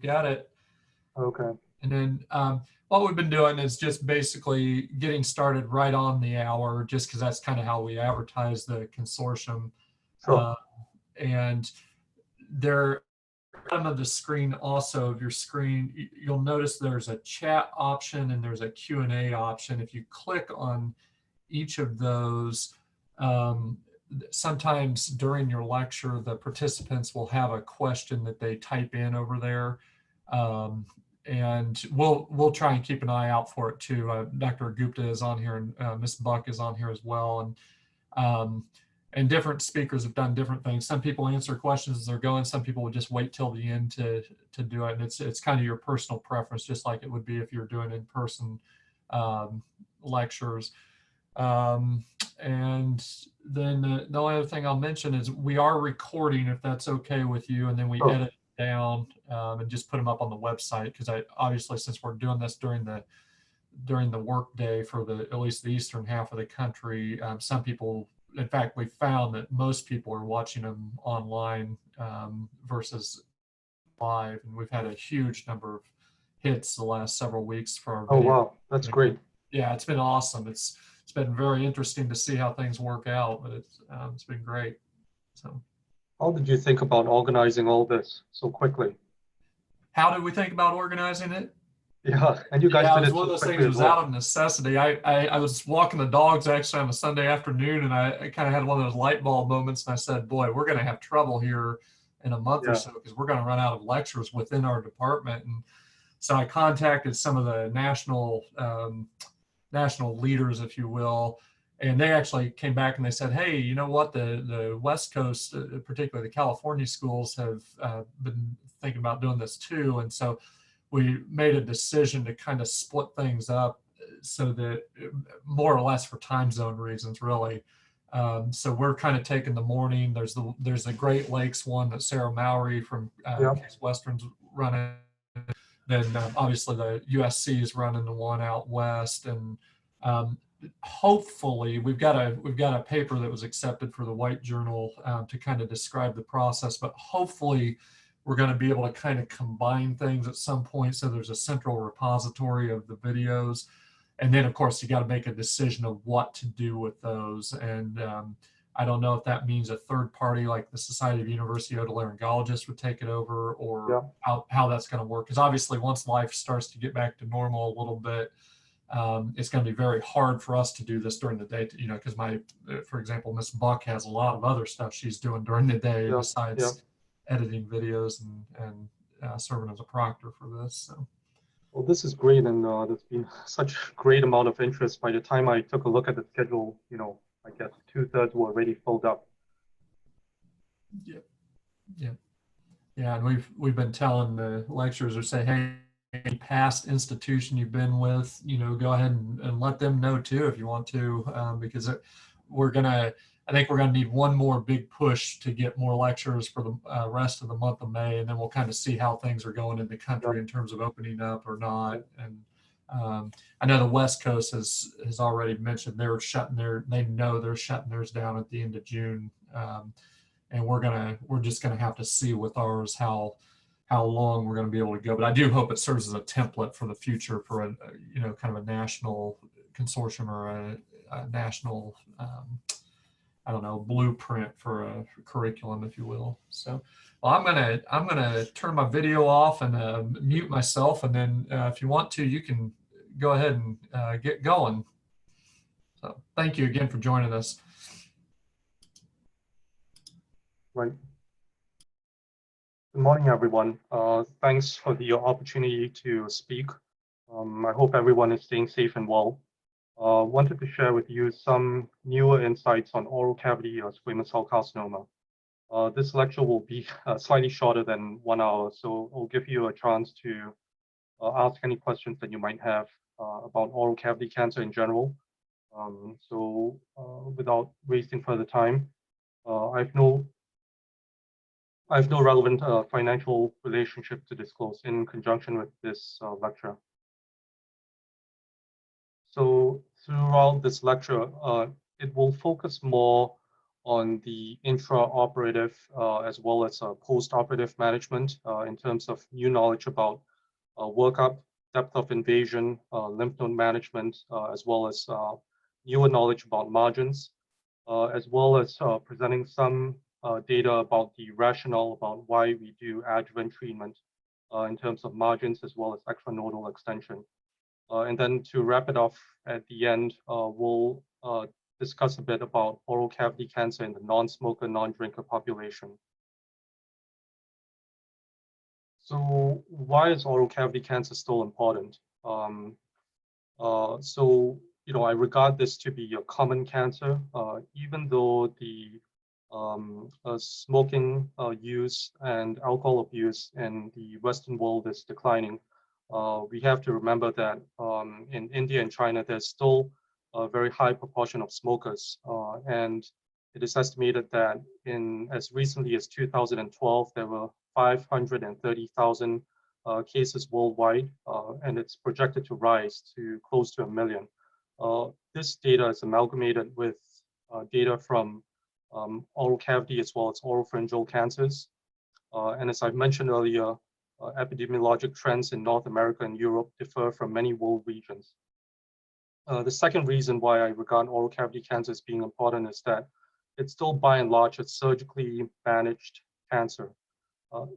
got it. Okay. And then what we've been doing is just basically getting started right on the hour, just because that's kind of how we advertise the consortium. Sure. And there, bottom of the screen, also of your screen, you'll notice there's a chat option and there's a Q&A option. If you click on each of those, sometimes during your lecture, the participants will have a question that they type in over there. And we'll try and keep an eye out for it too. Dr. Gupta is on here, and Ms. Buck is on here as well. And different speakers have done different things. Some people answer questions as they're going. Some people would just wait till the end to do it. And it's kind of your personal preference, just like it would be if you're doing in-person lectures. And then the only other thing I'll mention is we are recording, if that's okay with you, and then we edit down and just put them up on the website, because obviously, since we're doing this during the work day for at least the eastern half of the country, some people, in fact, we found that most people are watching them online versus live, and we've had a huge number of hits the last several weeks for our video. Oh wow, that's great. Yeah, it's been awesome. It's been very interesting to see how things work out, but it's been great. So, how did you think about organizing all this so quickly? How did we think about organizing it? Yeah, and you guys did it one of those things. It was out of necessity. I was walking the dogs actually on a Sunday afternoon, and I kind of had one of those light bulb moments, and I said, boy, we're going to have trouble here in a month or so, because we're going to run out of lectures within our department. And so I contacted some of the national leaders, if you will, and they actually came back and they said, hey, you know what, the West Coast, particularly the California schools, have been thinking about doing this too. And so we made a decision to kind of split things up so that, more or less for time zone reasons, really. So we're kind of taking the morning. There's the Great Lakes one that Sarah Mowry from Case Western's running. Then obviously the USC is running the one out west, and hopefully we've got a paper that was accepted for the White Journal to kind of describe the process, but hopefully we're going to be able to kind of combine things at some point, so there's a central repository of the videos. And then of course you got to make a decision of what to do with those. And I don't know if that means a third party like the Society of University Otolaryngologists would take it over, or how that's going to work. Because obviously once life starts to get back to normal a little bit, it's going to be very hard for us to do this during the day, because for example, Miss Buck has a lot of other stuff she's doing during the day besides editing videos and serving as a proctor for this. So. Well, this is great, and there's been such great amount of interest. By the time I took a look at the schedule, I guess 2/3 were already filled up. Yeah, and we've been telling the lecturers, or say, hey, any past institution you've been with, go ahead and let them know too if you want to, because I think we're gonna need one more big push to get more lectures for the rest of the month of May, and then we'll kind of see how things are going in the country in terms of opening up or not. And I know the West Coast has already mentioned they know they're shutting theirs down at the end of June, and we're just gonna have to see with ours how long we're going to be able to go. But I do hope it serves as a template for the future for a kind of a national consortium, or a national I don't know, blueprint for a curriculum, if you will. So, well, I'm gonna turn my video off and mute myself, and then if you want to, you can go ahead and get going. So, thank you again for joining us. Right. Good morning, everyone. Thanks for the opportunity to speak. I hope everyone is staying safe and well. Wanted to share with you some newer insights on oral cavity or squamous cell carcinoma. This lecture will be slightly shorter than 1 hour, so I'll give you a chance to ask any questions that you might have about oral cavity cancer in general. So without wasting further time, I have no relevant financial relationship to disclose in conjunction with this lecture. So throughout this lecture, it will focus more on the intraoperative as well as post-operative management in terms of new knowledge about workup, depth of invasion, lymph node management, as well as newer knowledge about margins, as well as presenting some data about the rationale about why we do adjuvant treatment in terms of margins as well as extranodal extension. And then to wrap it off at the end, we'll discuss a bit about oral cavity cancer in the non-smoker, non-drinker population. So why is oral cavity cancer still important? So, I regard this to be a common cancer, even though the smoking use and alcohol abuse in the Western world is declining. We have to remember that in India and China, there's still a very high proportion of smokers. And it is estimated that in as recently as 2012, there were 530,000 cases worldwide, and it's projected to rise to close to 1 million. This data is amalgamated with data from oral cavity as well as oropharyngeal cancers. And as I mentioned earlier, epidemiologic trends in North America and Europe differ from many world regions. The second reason why I regard oral cavity cancer as being important is that it's still by and large a surgically managed cancer.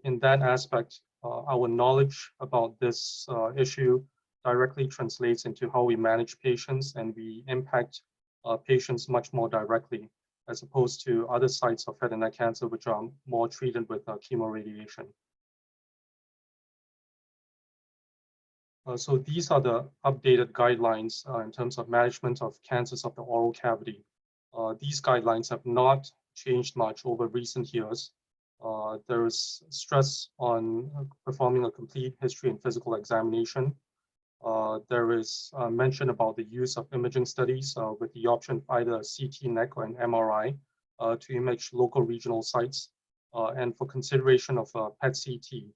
In that aspect, our knowledge about this issue directly translates into how we manage patients, and we impact patients much more directly, as opposed to other sites of head and neck cancer, which are more treated with chemoradiation. So these are the updated guidelines in terms of management of cancers of the oral cavity. These guidelines have not changed much over recent years. There is stress on performing a complete history and physical examination. There is mention about the use of imaging studies with the option of either a CT neck or an MRI to image local regional sites, and for consideration of PET-CT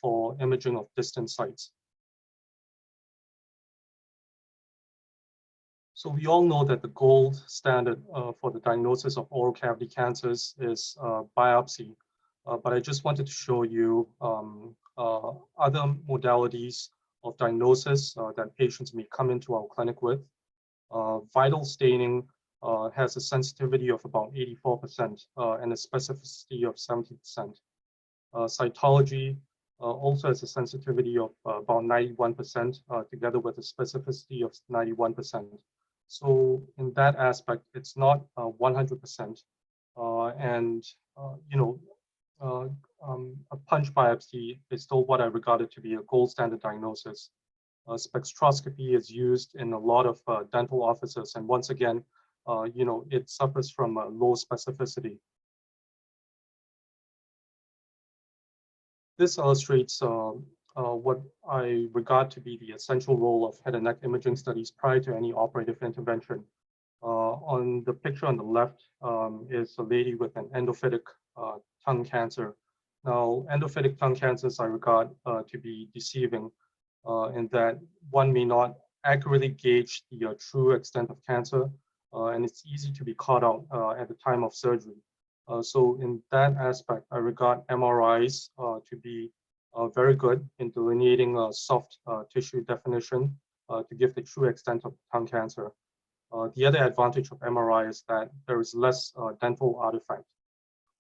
for imaging of distant sites. So we all know that the gold standard for the diagnosis of oral cavity cancers is biopsy, but I just wanted to show you other modalities of diagnosis that patients may come into our clinic with. Vital staining has a sensitivity of about 84% and a specificity of 70%. Cytology also has a sensitivity of about 91%, together with a specificity of 91%. So in that aspect, it's not 100%. A punch biopsy is still what I regarded to be a gold standard diagnosis. Spectroscopy is used in a lot of dental offices, and once again, it suffers from low specificity. This illustrates what I regard to be the essential role of head and neck imaging studies prior to any operative intervention. On the picture on the left is a lady with an endophytic tongue cancer. Now, endophytic tongue cancers I regard to be deceiving in that one may not accurately gauge the true extent of cancer, and it's easy to be caught out at the time of surgery. So in that aspect, I regard MRIs to be very good in delineating soft tissue definition to give the true extent of tongue cancer. The other advantage of MRI is that there is less dental artifact.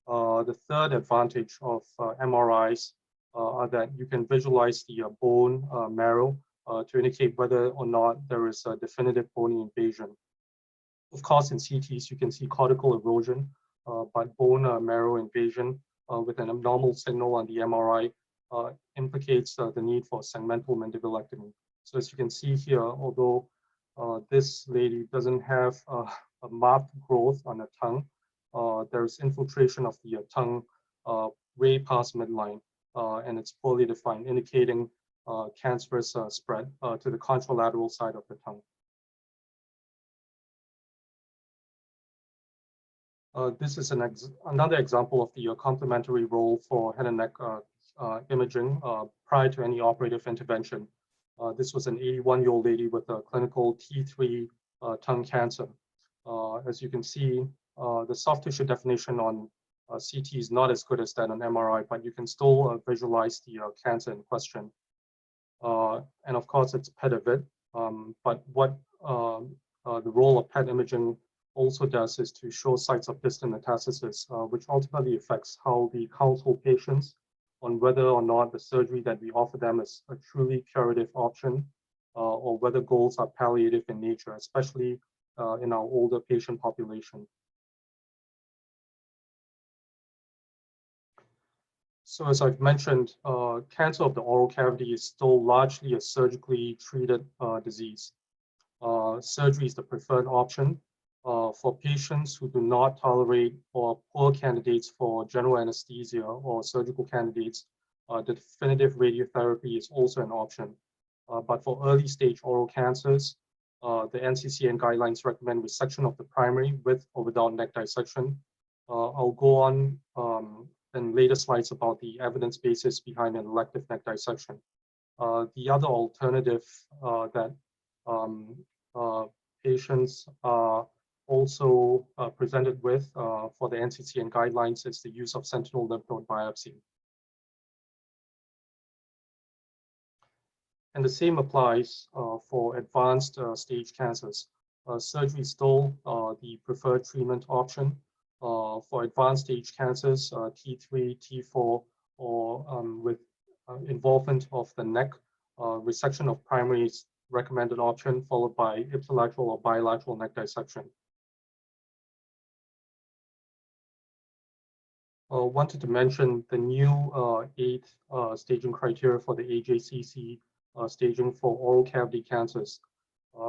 The third advantage of MRIs are that you can visualize the bone marrow to indicate whether or not there is a definitive bony invasion. Of course, in CTs, you can see cortical erosion, but bone marrow invasion with an abnormal signal on the MRI implicates the need for segmental mandibulectomy. So as you can see here, although this lady doesn't have a marked growth on the tongue, there's infiltration of the tongue way past midline, and it's poorly defined, indicating cancerous spread to the contralateral side of the tongue. This is another example of the complementary role for head and neck imaging prior to any operative intervention. This was an 81-year-old lady with a clinical T3 tongue cancer. As you can see, the soft tissue definition on CT is not as good as that on MRI, but you can still visualize the cancer in question. And of course, it's PET-a-bit. But what the role of PET imaging also does is to show sites of distant metastasis, which ultimately affects how we counsel patients on whether or not the surgery that we offer them is a truly curative option, or whether goals are palliative in nature, especially in our older patient population. So as I've mentioned, cancer of the oral cavity is still largely a surgically treated disease. Surgery is the preferred option for patients who do not tolerate or poor candidates for general anesthesia or surgical candidates. The definitive radiotherapy is also an option. But for early stage oral cancers, the NCCN guidelines recommend resection of the primary with or without neck dissection. I'll go on in later slides about the evidence basis behind an elective neck dissection. The other alternative that patients are also presented with for the NCCN guidelines is the use of sentinel lymph node biopsy. And the same applies for advanced stage cancers. Surgery is still the preferred treatment option. For advanced stage cancers, T3, T4, or with involvement of the neck, resection of primary is recommended option, followed by ipsilateral or bilateral neck dissection. Wanted to mention the new 8 staging criteria for the AJCC staging for oral cavity cancers.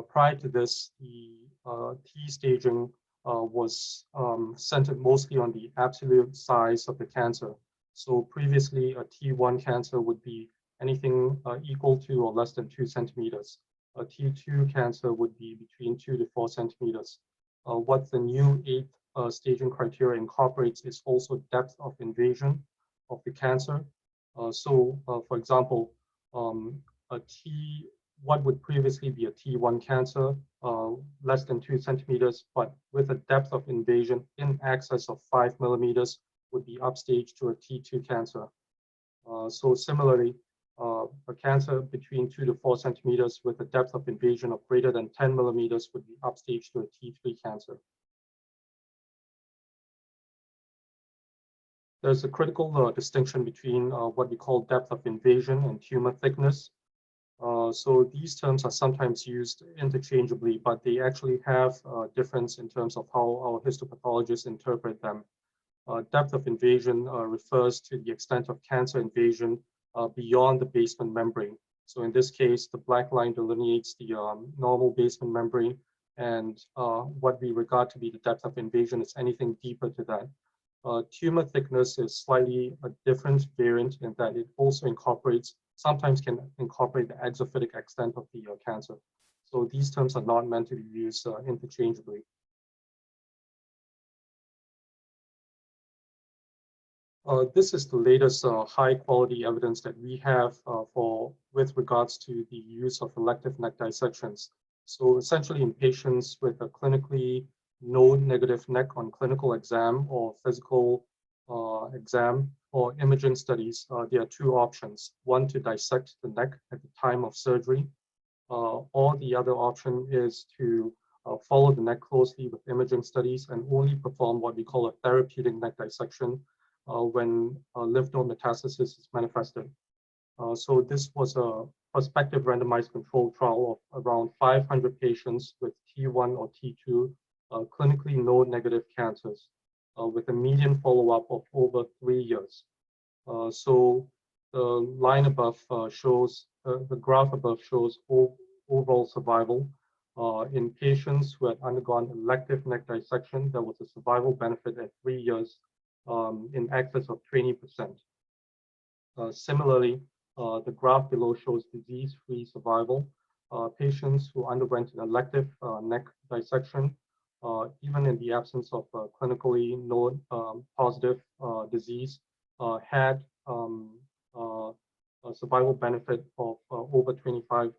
Prior to this, the T staging was centered mostly on the absolute size of the cancer. So previously, a T1 cancer would be anything equal to or less than 2 centimeters. A T2 cancer would be between 2 to 4 centimeters. What the new 8 staging criteria incorporates is also depth of invasion of the cancer. For example, what would previously be a T1 cancer, less than 2 centimeters, but with a depth of invasion in excess of 5 millimeters, would be upstaged to a T2 cancer. So similarly, a cancer between 2 to 4 centimeters with a depth of invasion of greater than 10 millimeters would be upstaged to a T3 cancer. There's a critical distinction between what we call depth of invasion and tumor thickness. So these terms are sometimes used interchangeably, but they actually have a difference in terms of how our histopathologists interpret them. Depth of invasion refers to the extent of cancer invasion beyond the basement membrane. So in this case, the black line delineates the normal basement membrane, and what we regard to be the depth of invasion is anything deeper to that. Tumor thickness is slightly a different variant in that it also sometimes can incorporate the exophytic extent of the cancer. So these terms are not meant to be used interchangeably. This is the latest high quality evidence that we have with regards to the use of elective neck dissections. So essentially in patients with a clinically node-negative neck on clinical exam or physical exam or imaging studies, there are 2 options. One, to dissect the neck at the time of surgery, or the other option is to follow the neck closely with imaging studies and only perform what we call a therapeutic neck dissection when lymph node metastasis is manifested. So this was a prospective randomized controlled trial of around 500 patients with T1 or T2 clinically node-negative cancers with a median follow-up of over 3 years. So the line above shows, the graph above shows overall survival. In patients who had undergone elective neck dissection, there was a survival benefit at 3 years in excess of 20%. Similarly, the graph below shows disease-free survival. Patients who underwent an elective neck dissection, even in the absence of clinically node positive disease, had a survival benefit of over 20%.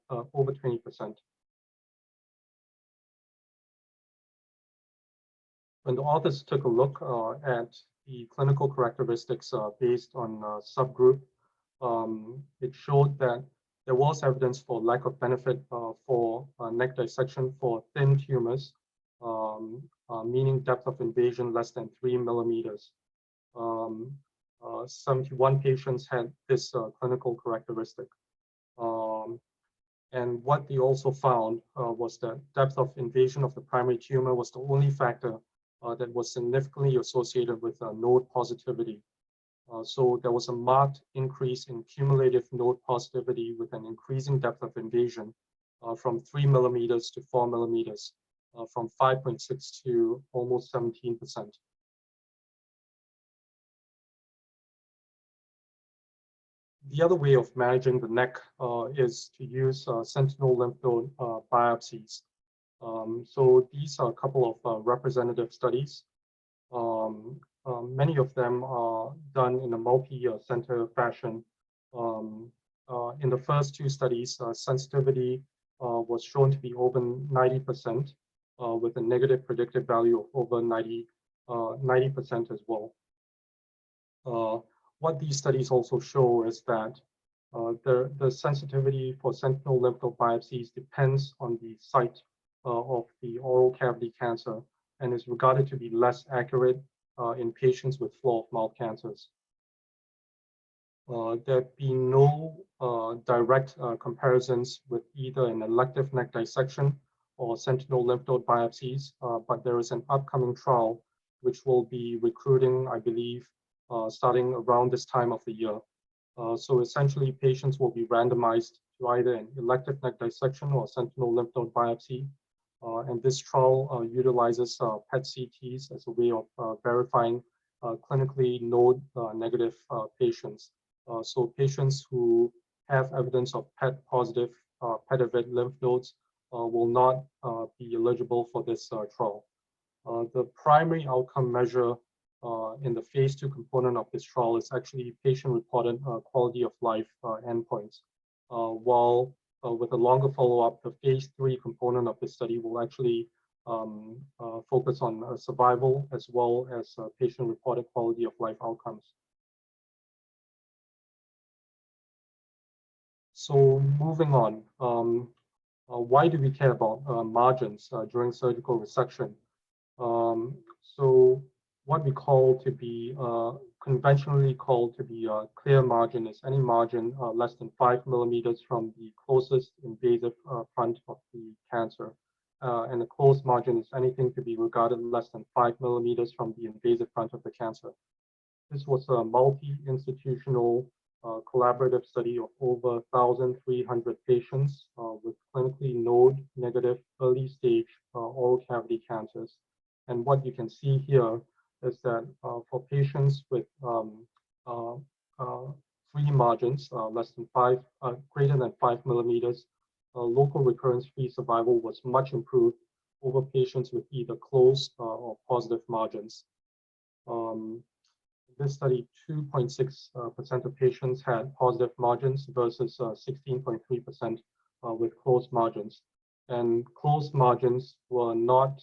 When the authors took a look at the clinical characteristics based on subgroup, it showed that there was evidence for lack of benefit for neck dissection for thin tumors, meaning depth of invasion less than 3 millimeters. 71 patients had this clinical characteristic. And what they also found was that depth of invasion of the primary tumor was the only factor that was significantly associated with node positivity. So there was a marked increase in cumulative node positivity with an increasing depth of invasion from 3 millimeters to 4 millimeters, from 5.6 to almost 17%. The other way of managing the neck is to use sentinel lymph node biopsies. So these are a couple of representative studies. Many of them are done in a multi-center fashion. In the first two studies, sensitivity was shown to be over 90% with a negative predictive value of over 90% as well. What these studies also show is that the sensitivity for sentinel lymph node biopsies depends on the site of the oral cavity cancer and is regarded to be less accurate in patients with floor of mouth cancers. There have been no direct comparisons with either an elective neck dissection or sentinel lymph node biopsies, but there is an upcoming trial which will be recruiting, I believe, starting around this time of the year. So essentially, patients will be randomized to either an elective neck dissection or sentinel lymph node biopsy. And this trial utilizes PET CTs as a way of verifying clinically node negative patients. So patients who have evidence of PET positive, PET-avid lymph nodes will not be eligible for this trial. The primary outcome measure in the phase 2 component of this trial is actually patient-reported quality of life endpoints, while with a longer follow-up, the phase 3 component of this study will actually focus on survival as well as patient-reported quality of life outcomes. So moving on, why do we care about margins during surgical resection? So what we call to be conventionally called to be a clear margin is any margin less than 5 millimeters from the closest invasive front of the cancer. And a closed margin is anything to be regarded less than 5 millimeters from the invasive front of the cancer. This was a multi-institutional collaborative study of over 1,300 patients with clinically node negative early stage oral cavity cancers. And what you can see here is that for patients with free margins less than greater than 5 millimeters, local recurrence-free survival was much improved over patients with either closed or positive margins. This study, 2.6% of patients had positive margins versus 16.3% with closed margins. And closed margins were not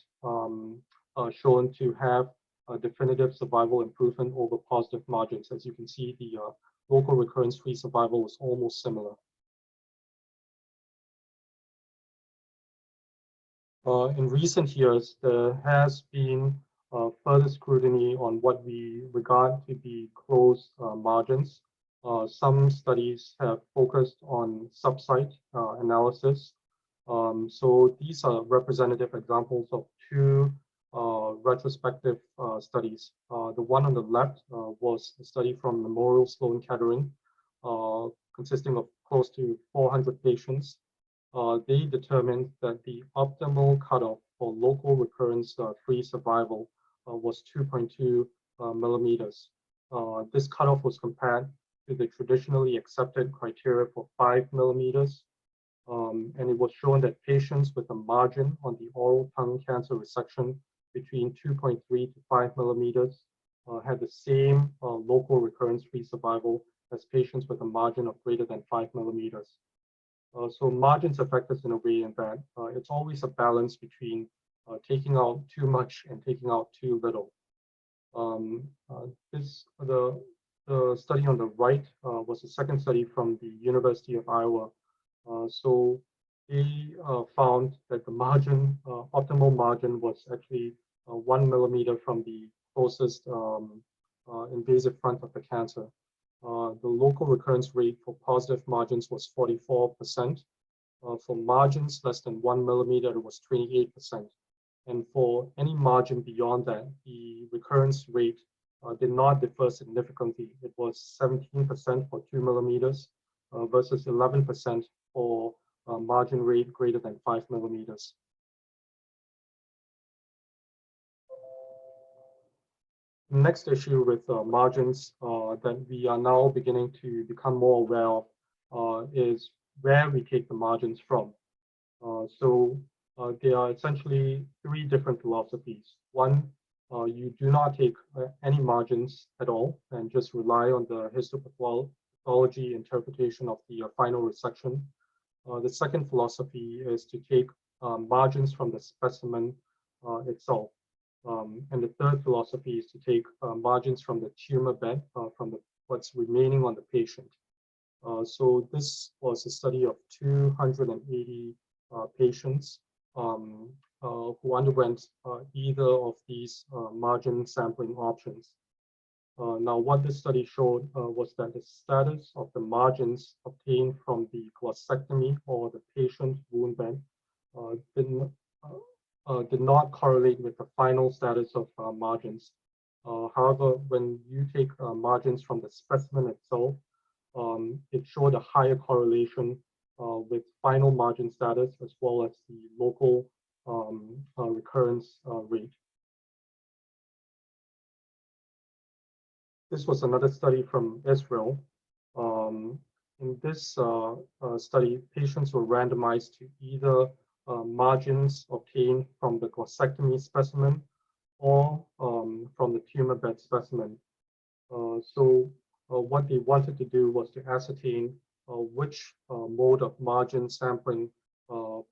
shown to have a definitive survival improvement over positive margins. As you can see, the local recurrence-free survival was almost similar. In recent years, there has been further scrutiny on what we regard to be closed margins. Some studies have focused on subsite analysis. So these are representative examples of two retrospective studies. The one on the left was a study from Memorial Sloan Kettering, consisting of close to 400 patients. They determined that the optimal cutoff for local recurrence-free survival was 2.2 millimeters. This cutoff was compared to the traditionally accepted criteria for 5 millimeters. And it was shown that patients with a margin on the oral tongue cancer resection between 2.3 to 5 millimeters had the same local recurrence-free survival as patients with a margin of greater than 5 millimeters. So margins affect us in a way in that it's always a balance between taking out too much and taking out too little. The study on the right was a second study from the University of Iowa. So they found that the margin, optimal margin, was actually 1 millimeter from the closest invasive front of the cancer. The local recurrence rate for positive margins was 44%. For margins less than 1 millimeter, it was 28%. And for any margin beyond that, the recurrence rate did not differ significantly. It was 17% for 2 millimeters versus 11% for margin rate greater than 5 millimeters. Next issue with margins that we are now beginning to become more aware of is where we take the margins from. There are essentially three different philosophies. One, you do not take any margins at all and just rely on the histopathology interpretation of the final resection. The second philosophy is to take margins from the specimen itself. And the third philosophy is to take margins from the tumor bed, from what's remaining on the patient. So this was a study of 280 patients who underwent either of these margin sampling options. Now, what this study showed was that the status of the margins obtained from the glossectomy or the patient wound bed did not correlate with the final status of margins. However, when you take margins from the specimen itself, it showed a higher correlation with final margin status as well as the local recurrence rate. This was another study from Israel. In this study, patients were randomized to either margins obtained from the glossectomy specimen or from the tumor bed specimen. What they wanted to do was to ascertain which mode of margin sampling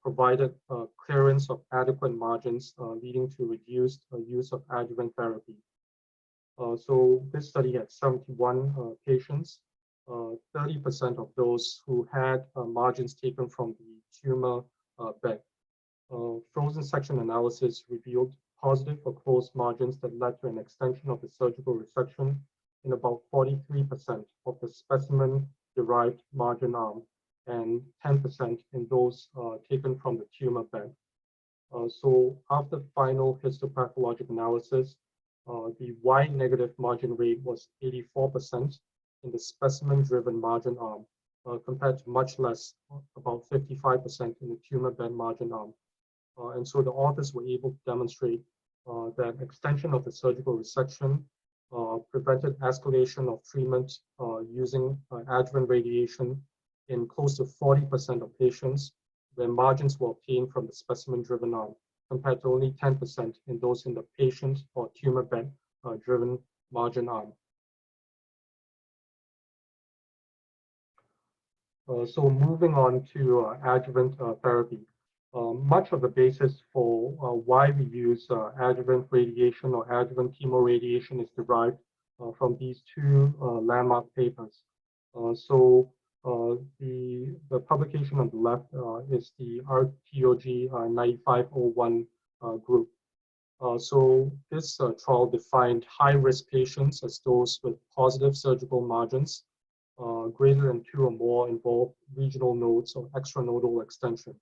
provided clearance of adequate margins, leading to reduced use of adjuvant therapy. So this study had 71 patients. 30% of those who had margins taken from the tumor bed. Frozen section analysis revealed positive or closed margins that led to an extension of the surgical resection in about 43% of the specimen-derived margin arm and 10% in those taken from the tumor bed. So after final histopathologic analysis, the Y-negative margin rate was 84% in the specimen-driven margin arm, compared to much less, about 55% in the tumor bed margin arm. And so the authors were able to demonstrate that extension of the surgical resection prevented escalation of treatment using adjuvant radiation in close to 40% of patients where margins were obtained from the specimen-driven arm, compared to only 10% in those in the patient or tumor bed driven margin arm. So moving on to adjuvant therapy. Much of the basis for why we use adjuvant radiation or adjuvant chemoradiation is derived from these two landmark papers. The publication on the left is the RTOG 9501 group. So this trial defined high-risk patients as those with positive surgical margins greater than 2 or more involved regional nodes or extranodal extension.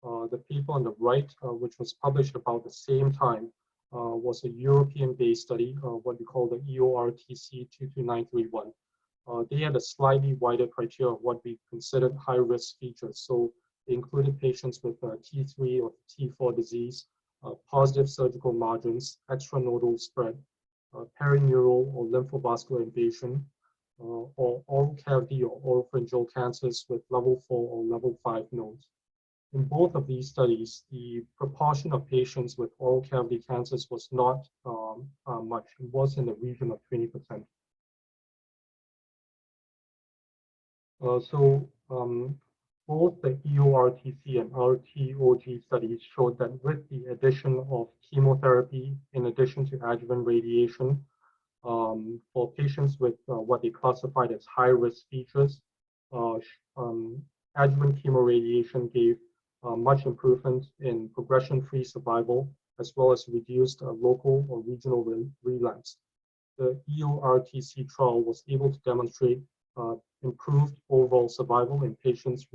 The paper on the right, which was published about the same time, was a European-based study, what we call the EORTC 22931. They had a slightly wider criteria of what we considered high-risk features. So they included patients with T3 or T4 disease, positive surgical margins, extranodal spread, perineural or lymphovascular invasion, or oral cavity or oropharyngeal cancers with level 4 or level 5 nodes. In both of these studies, the proportion of patients with oral cavity cancers was not much. It was in the region of 20%. both the EORTC and RTOG studies showed that with the addition of chemotherapy, in addition to adjuvant radiation, for patients with what they classified as high-risk features, adjuvant chemoradiation gave much improvement in progression-free survival, as well as reduced local or regional relapse. The EORTC trial was able to demonstrate improved overall survival in patients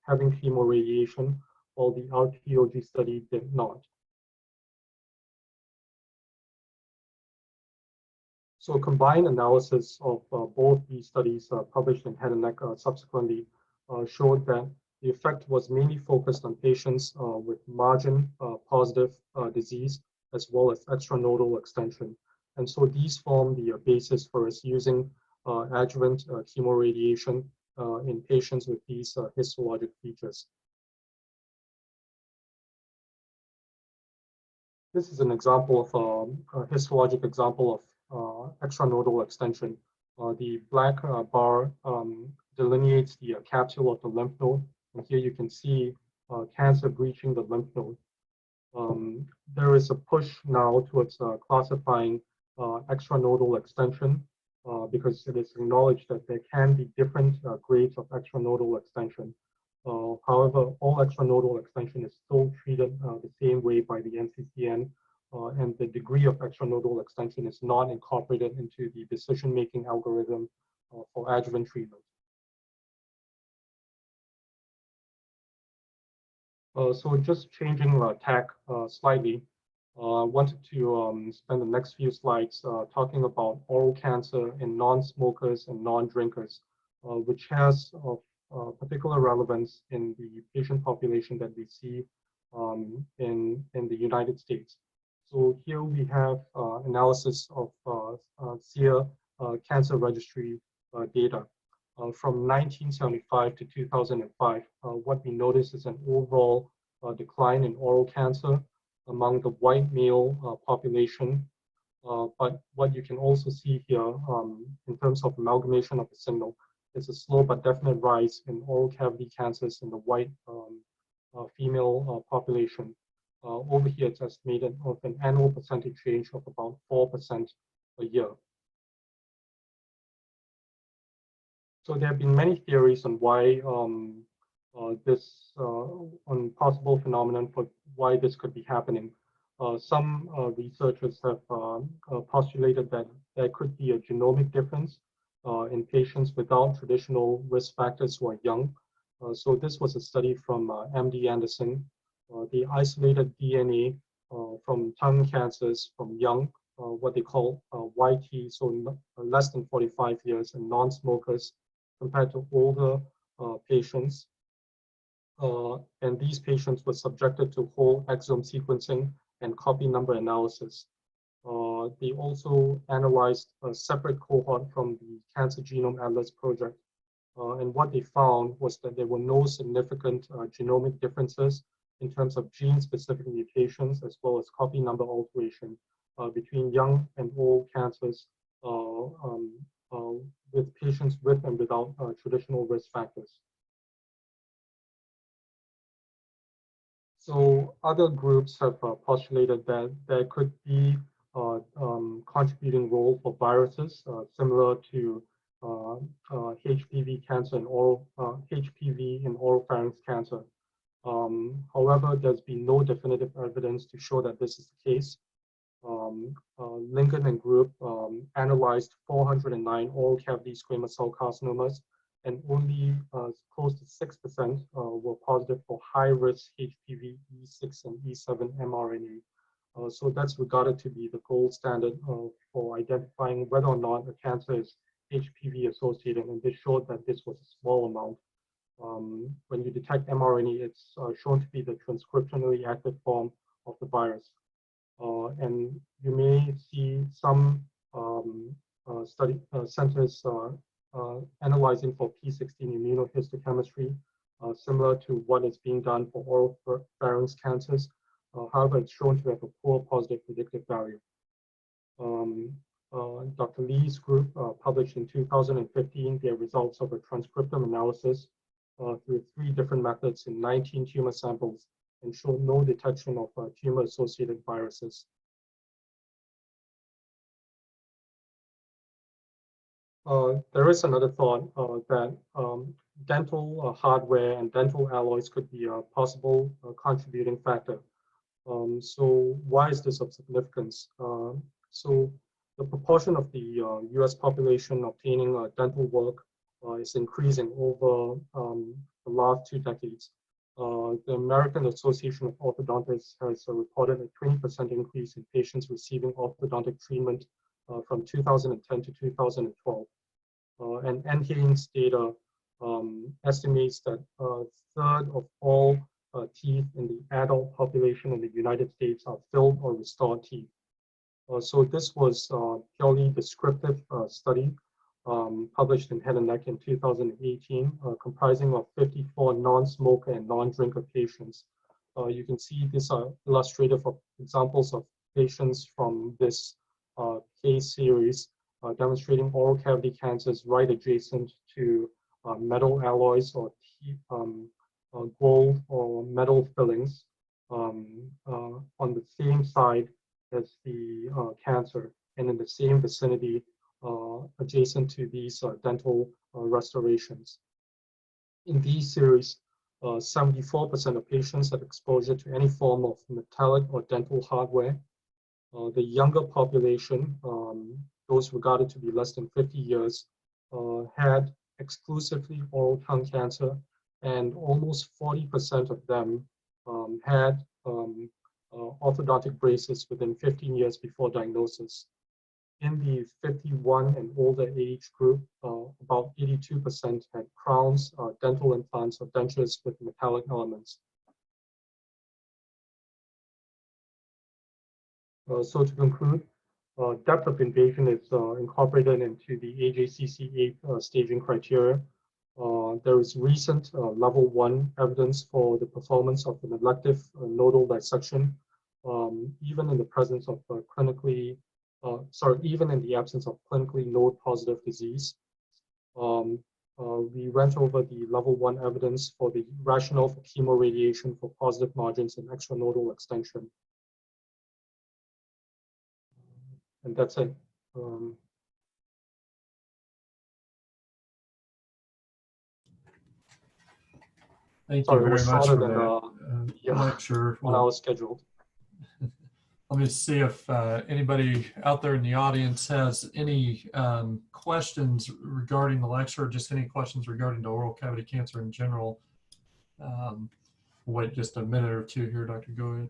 having chemoradiation, while the RTOG study did not. So a combined analysis of both these studies published in Head and Neck subsequently showed that the effect was mainly focused on patients with margin positive disease, as well as extranodal extension. And so these form the basis for us using adjuvant chemoradiation in patients with these histologic features. This is an example of a histologic example of extranodal extension. The black bar delineates the capsule of the lymph node, and here you can see cancer breaching the lymph node. There is a push now towards classifying extranodal extension because it is acknowledged that there can be different grades of extranodal extension. However, all extranodal extension is still treated the same way by the NCCN, and the degree of extranodal extension is not incorporated into the decision-making algorithm for adjuvant treatment. So just changing tack slightly, I wanted to spend the next few slides talking about oral cancer in non-smokers and non-drinkers, which has particular relevance in the patient population that we see in the United States. So here we have analysis of SEER cancer registry data. From 1975 to 2005, what we notice is an overall decline in oral cancer among the white male population. But what you can also see here in terms of amalgamation of the signal is a slow but definite rise in oral cavity cancers in the white female population. Over here, it's estimated of an annual percentage change of about 4% a year. So there have been many theories on why on possible phenomenon for why this could be happening. Some researchers have postulated that there could be a genomic difference in patients without traditional risk factors who are young. So this was a study from MD Anderson. They isolated DNA from tongue cancers from young, what they call YT, so less than 45 years, and non-smokers compared to older patients. And these patients were subjected to whole exome sequencing and copy number analysis. They also analyzed a separate cohort from the Cancer Genome Atlas project. And what they found was that there were no significant genomic differences in terms of gene-specific mutations, as well as copy number alteration between young and old cancers with patients with and without traditional risk factors. So other groups have postulated that there could be contributing role for viruses similar to HPV cancer and HPV and oropharynx cancer. However, there's been no definitive evidence to show that this is the case. Lincoln and group analyzed 409 oral cavity squamous cell carcinomas, and only close to 6% were positive for high-risk HPV E6 and E7 mRNA. So that's regarded to be the gold standard for identifying whether or not a cancer is HPV associated, and they showed that this was a small amount. When you detect mRNA, it's shown to be the transcriptionally active form of the virus. And you may see some centers analyzing for P16 immunohistochemistry, similar to what is being done for oropharynx cancers. However, it's shown to have a poor positive predictive value. Dr. Lee's group published in 2015 their results of a transcriptome analysis through 3 different methods in 19 tumor samples and showed no detection of tumor-associated viruses. There is another thought that dental hardware and dental alloys could be a possible contributing factor. So why is this of significance? So the proportion of the US population obtaining dental work is increasing over the last 2 decades. The American Association of Orthodontists has reported a 20% increase in patients receiving orthodontic treatment from 2010 to 2012. And NHANES data estimates that a third of all teeth in the adult population in the United States are filled or restored teeth. So this was a purely descriptive study published in Head and Neck in 2018, comprising of 54 non-smoker and non-drinker patients. You can see these are illustrative of examples of patients from this case series demonstrating oral cavity cancers right adjacent to metal alloys or gold or metal fillings on the same side as the cancer and in the same vicinity adjacent to these dental restorations. In these series, 74% of patients had exposure to any form of metallic or dental hardware. The younger population, those regarded to be less than 50 years, had exclusively oral tongue cancer, and almost 40% of them had orthodontic braces within 15 years before diagnosis. In the 51 and older age group, about 82% had crowns, dental implants, or dentures with metallic elements. So to conclude, depth of invasion is incorporated into the AJCC 8 staging criteria. There is recent level 1 evidence for the performance of an elective nodal dissection, even in the presence of even in the absence of clinically node-positive disease. We went over the level 1 evidence for the rationale for chemoradiation for positive margins and extranodal extension. And that's it. Thank you very much for that lecture. 1 hour scheduled. Let me see if anybody out there in the audience has any questions regarding the lecture, just any questions regarding the oral cavity cancer in general. Wait just a minute or two here, Dr. Gooi.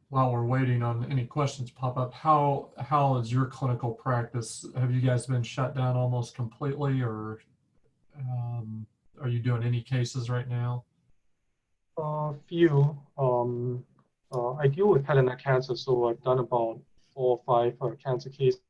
While we're waiting on any questions pop up, how is your clinical practice? Have you guys been shut down almost completely, or are you doing any cases right now? A few. I deal with head and neck cancer, so I've done about 4 or 5 cancer cases